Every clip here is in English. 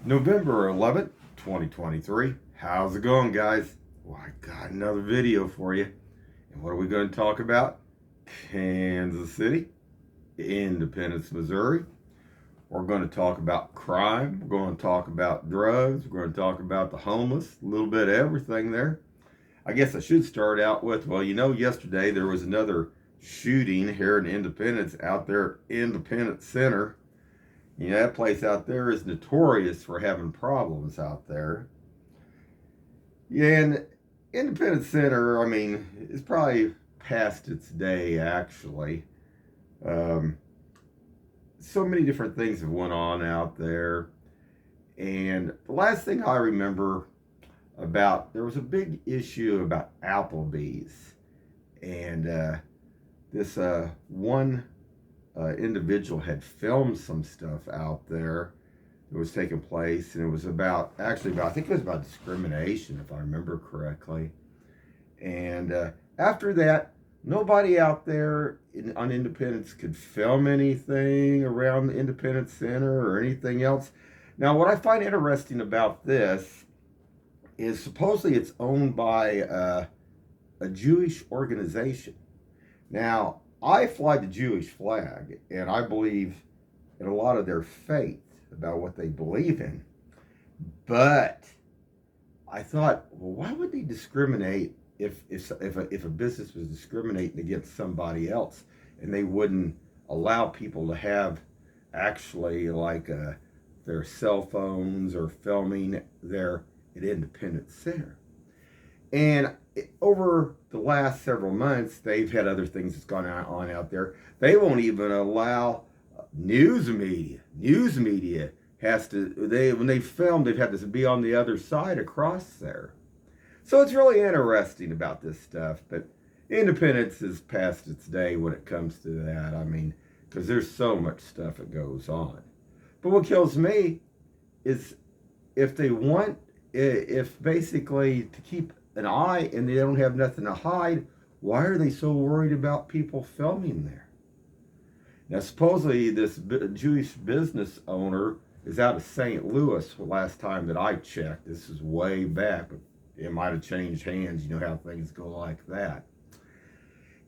November 11th, 2023. How's it going, guys? Well, I got another video for you. And what are we going to talk about? Kansas City, Independence, Missouri. We're going to talk about crime. We're going to talk about drugs. We're going to talk about the homeless. A little bit of everything there. I guess I should start out with, yesterday there was another shooting here in Independence out there at Independence Center. You know, that place out there is notorious for having problems out there. Yeah, and Independence Center, it's probably past its day, actually. Um, so many different things have went on out there. And the last thing I remember there was a big issue about Applebee's. And this one individual had filmed some stuff out there that was taking place, and it was I think it was about discrimination, if I remember correctly. And after that, nobody out there on Independence could film anything around the Independence Center or anything else. Now, what I find interesting about this is supposedly it's owned by a Jewish organization. Now, I fly the Jewish flag, and I believe in a lot of their faith about what they believe in. But I thought, well, why would they discriminate if a business was discriminating against somebody else, and they wouldn't allow people to have actually their cell phones or filming there at Independence Center? And over the last several months, they've had other things that's gone on out there. They won't even allow news media. News media when they film, they've had to be on the other side across there. So it's really interesting about this stuff. But Independence is past its day when it comes to that. Because there's so much stuff that goes on. But what kills me is if basically to keep an eye and they don't have nothing to hide, why are they so worried about people filming there? Now, supposedly this Jewish business owner is out of St. Louis the last time that I checked. This is way back, but it might have changed hands. You know how things go like that.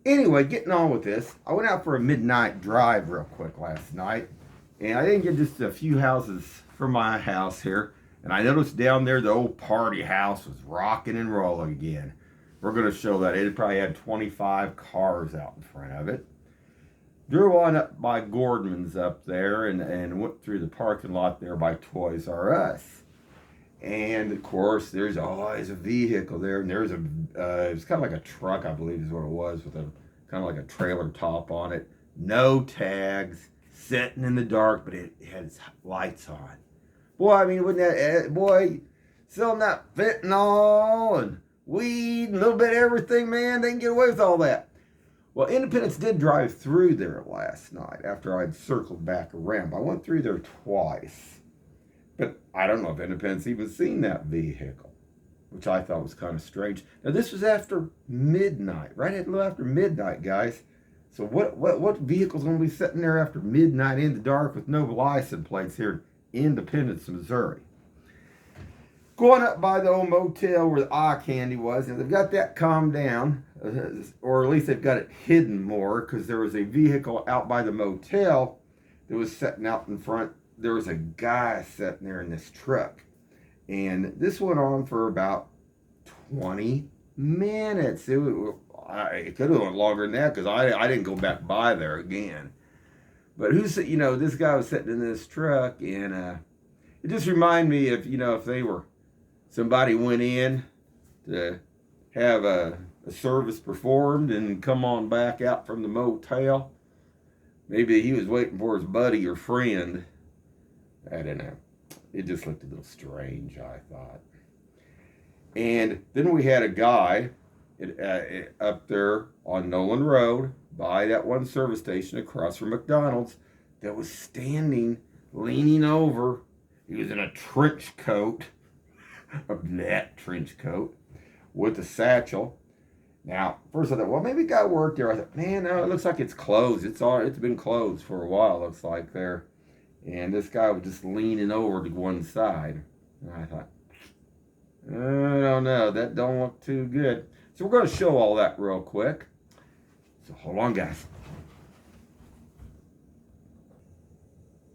Anyway, getting on with this, I went out for a midnight drive real quick last night, and I didn't get just a few houses from my house here. And I noticed down there the old party house was rocking and rolling again. We're going to show that. It probably had 25 cars out in front of it. Drove on up by Gordman's up there and went through the parking lot there by Toys R Us. And of course, there's always a vehicle there. And there's it was kind of like a truck, I believe is what it was, with a kind of like a trailer top on it. No tags, sitting in the dark, but it had its lights on. Boy, wouldn't that, selling that fentanyl and weed and a little bit of everything, man, they can get away with all that. Well, Independence did drive through there last night after I'd circled back around. I went through there twice. But I don't know if Independence even seen that vehicle, which I thought was kind of strange. Now, this was after midnight, right a little after midnight, guys. So what vehicle's going to be sitting there after midnight in the dark with no license plates here Independence, Missouri? Going up by the old motel where the eye candy was, and they've got that calmed down, or at least they've got it hidden more, because there was a vehicle out by the motel that was sitting out in front. There was a guy sitting there in this truck, and this went on for about 20 minutes. It could have went longer than that, because I didn't go back by there again. But this guy was sitting in this truck, and it just reminded me if they were, somebody went in to have a service performed and come on back out from the motel. Maybe he was waiting for his buddy or friend. I don't know. It just looked a little strange, I thought. And then we had a guy up there on Nolan Road by that one service station across from McDonald's that was standing, leaning over. He was in a trench coat, a net trench coat, with a satchel. Now, first I thought, well, maybe a guy worked there. I thought, man, no, it looks like it's closed. It's been closed for a while, looks like there. And this guy was just leaning over to one side. And I thought, I don't know, that don't look too good. So we're going to show all that real quick. So hold on, guys.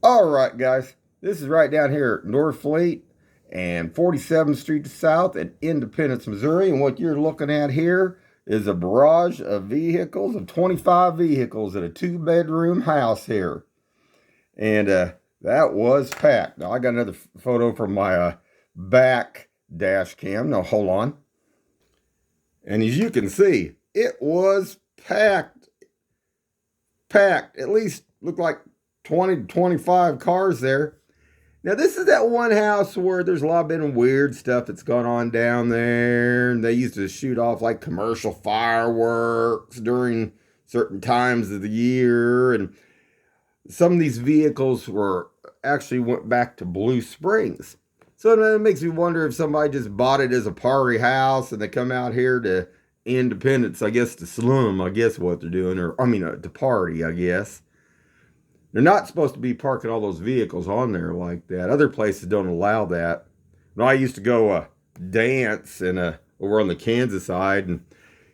All right, guys. This is right down here at North Fleet and 47th Street South in Independence, Missouri. And what you're looking at here is a barrage of vehicles, of 25 vehicles at a 2-bedroom house here. And that was packed. Now, I got another photo from my back dash cam. Now, hold on. And as you can see, it was packed. Packed. At least looked like 20 to 25 cars there. Now, this is that one house where there's a lot of been weird stuff that's gone on down there. And they used to shoot off like commercial fireworks during certain times of the year. And some of these vehicles actually went back to Blue Springs. So it makes me wonder if somebody just bought it as a party house and they come out here to Independence, I guess, to slum, I guess what they're doing. Or, I mean, to party, I guess. They're not supposed to be parking all those vehicles on there like that. Other places don't allow that. When I used to go dance over on the Kansas side, and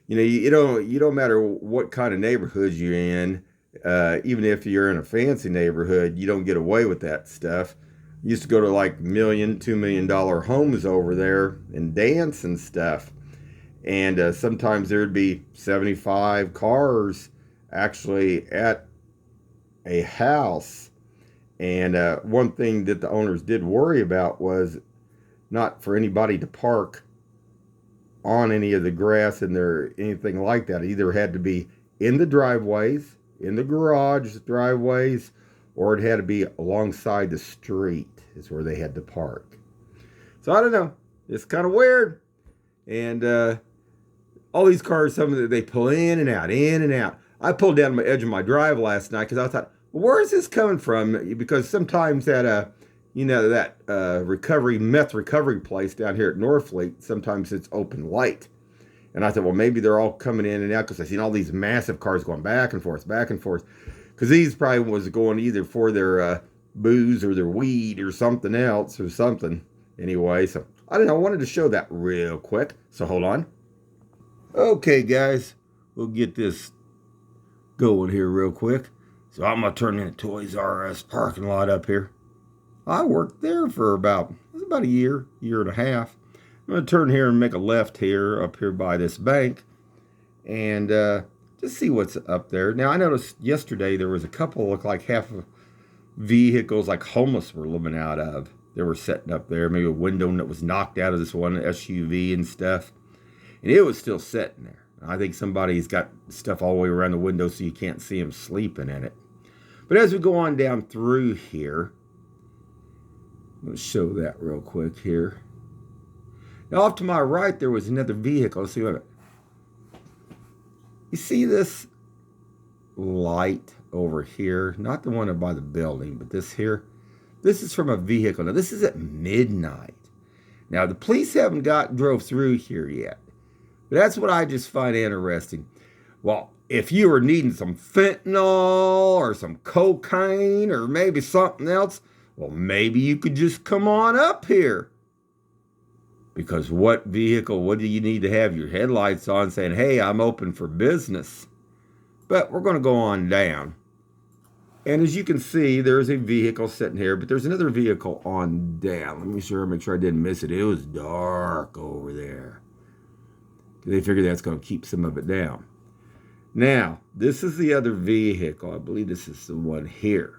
you don't matter what kind of neighborhood you're in, even if you're in a fancy neighborhood, you don't get away with that stuff. I used to go to like $1 million, $2 million homes over there and dance and stuff. And sometimes there'd be 75 cars actually at a house. And one thing that the owners did worry about was not for anybody to park on any of the grass in there, anything like that. It either had to be in the driveways, in the garage driveways, or it had to be alongside the street is where they had to park. So I don't know. It's kind of weird. And all these cars, some of them, they pull in and out, in and out. I pulled down the edge of my drive last night because I thought, well, where is this coming from? Because sometimes that, meth recovery place down here at Northfleet, sometimes it's open late. And I thought, well, maybe they're all coming in and out because I've seen all these massive cars going back and forth. Because these probably was going either for their booze or their weed or something else or something. Anyway, so I don't know. I wanted to show that real quick. So hold on. Okay, guys. We'll get this going here real quick. So I'm going to turn in a Toys R Us parking lot up here. I worked there for about a year and a half. I'm going to turn here and make a left here, up here by this bank. And just see what's up there. Now, I noticed yesterday there was a couple, look like half of vehicles like homeless were living out of. They were setting up there. Maybe a window that was knocked out of this one SUV and stuff. And it was still sitting there. I think somebody's got stuff all the way around the window so you can't see them sleeping in it. But as we go on down through here, I'm going to show that real quick here. Now, off to my right, there was another vehicle. Let's see what. You see this light over here? Not the one by the building, but this here. This is from a vehicle. Now, this is at midnight. Now, the police haven't drove through here yet. But that's what I just find interesting. Well, if you were needing some fentanyl or some cocaine or maybe something else, well, maybe you could just come on up here. Because what do you need to have your headlights on saying, hey, I'm open for business? But we're going to go on down. And as you can see, there's a vehicle sitting here, but there's another vehicle on down. Let me make sure I didn't miss it. It was dark over there. They figure that's going to keep some of it down. Now, this is the other vehicle. I believe this is the one here.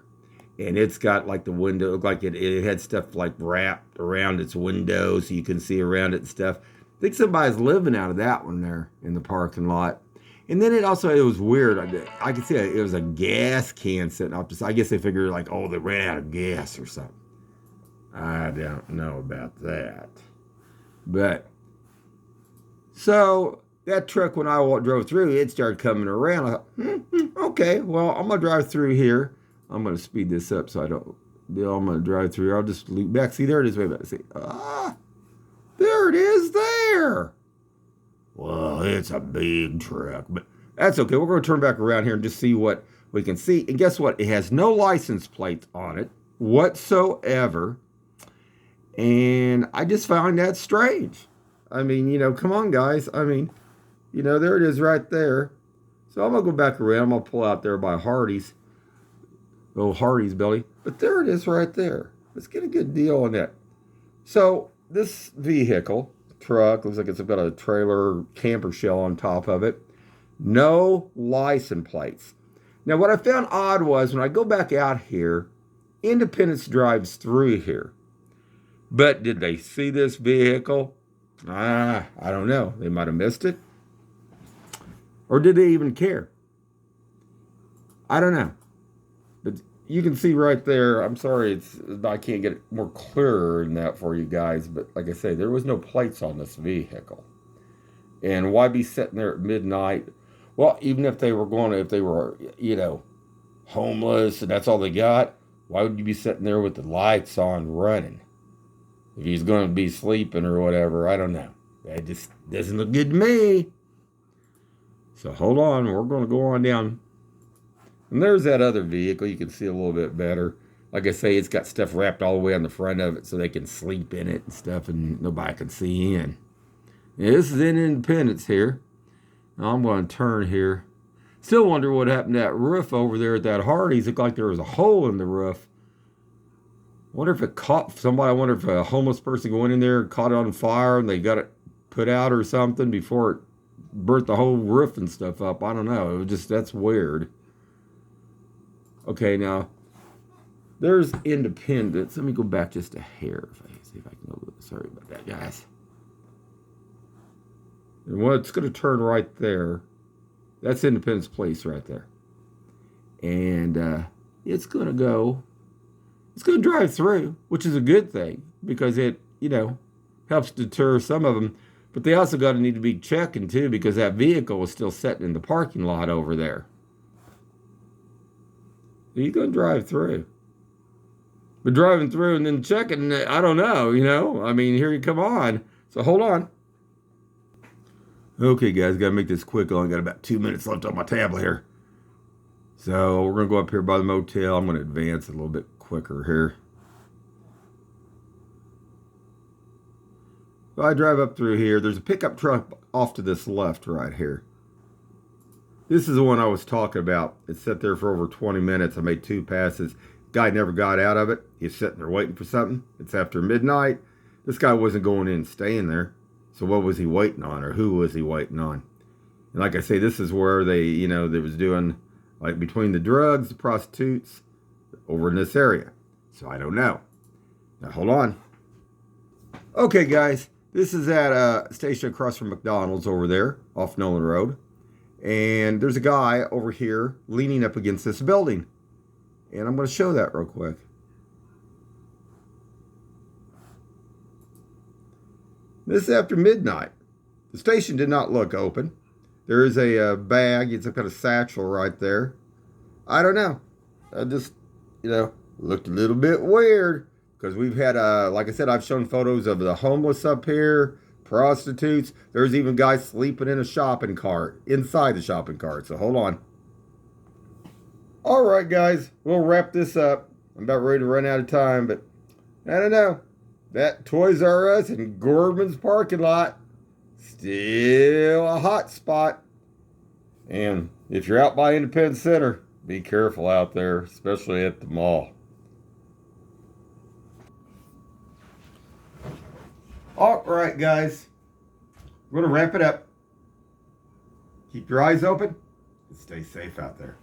And it's got like the window, it looked like it had stuff like wrapped around its window so you can see around it and stuff. I think somebody's living out of that one there in the parking lot. And then it was weird. I could see it was a gas can sitting up. I guess they figured like, oh, they ran out of gas or something. I don't know about that. But so that truck, when I drove through, it started coming around. I thought, okay, well, I'm going to drive through here. I'm going to speed this up so I don't. I'm going to drive through. I'll just loop back. See, there it is. Way back. See, there it is there. Well, it's a big truck, but that's okay. We're going to turn back around here and just see what we can see. And guess what? It has no license plate on it. whatsoever. And I just found that strange. I mean, come on, guys. I mean, there it is right there. So I'm going to go back around. I'm going to pull out there by Hardee's. Oh, Hardee's belly. But there it is right there. Let's get a good deal on that. So this vehicle, truck, looks like it's got a trailer camper shell on top of it. No license plates. Now, what I found odd was when I go back out here, Independence drives through here. But did they see this vehicle? I don't know. They might have missed it. Or did they even care? I don't know. But you can see right there, I'm sorry, I can't get it more clearer than that for you guys, but like I say, there was no plates on this vehicle. And why be sitting there at midnight? Well, even if they were homeless and that's all they got, why would you be sitting there with the lights on running? If he's going to be sleeping or whatever, I don't know. That just doesn't look good to me. So hold on, we're going to go on down. And there's that other vehicle. You can see a little bit better. Like I say, it's got stuff wrapped all the way on the front of it so they can sleep in it and stuff and nobody can see in. Yeah, this is in Independence here. Now I'm going to turn here. Still wonder what happened to that roof over there at that Hardee's. Looked like there was a hole in the roof. Wonder if it caught somebody. I wonder if a homeless person went in there and caught it on fire and they got it put out or something before it burnt the whole roof and stuff up. I don't know. It was just, that's weird. Okay, now there's Independence. Let me go back just a hair. See if I can go. Sorry about that, guys. And it's going to turn right there. That's Independence Place right there. And it's going to go. It's going to drive through, which is a good thing because it, helps deter some of them. But they also got to need to be checking too because that vehicle was still sitting in the parking lot over there. He's going to drive through. But driving through and then checking, I don't know, I mean, here you come on. So hold on. Okay, guys, got to make this quick. I only got about 2 minutes left on my tablet here. So we're going to go up here by the motel. I'm going to advance a little bit quicker here. So I drive up through here. There's a pickup truck off to this left right here. This is the one I was talking about. It sat there for over 20 minutes. I made 2 passes. Guy never got out of it. He's sitting there waiting for something. It's after midnight. This guy wasn't going in and staying there. So what was he waiting on, or who was he waiting on? And like I say, this is where they was doing, like, between the drugs, the prostitutes, over in this area. So I don't know. Now, hold on. Okay, guys. This is at a station across from McDonald's over there, off Nolan Road. And there's a guy over here leaning up against this building. And I'm going to show that real quick. This is after midnight. The station did not look open. There is a bag. It's a kind of satchel right there. I don't know. I just, looked a little bit weird. Because we've had, like I said, I've shown photos of the homeless up here, prostitutes. There's even guys sleeping in a shopping cart, inside the shopping cart. So hold on. All right, guys, we'll wrap this up. I'm about ready to run out of time, but I don't know. That Toys R Us in Gorman's parking lot, still a hot spot. And if you're out by Independence Center, be careful out there, especially at the mall. All right, guys, we're going to wrap it up. Keep your eyes open and stay safe out there.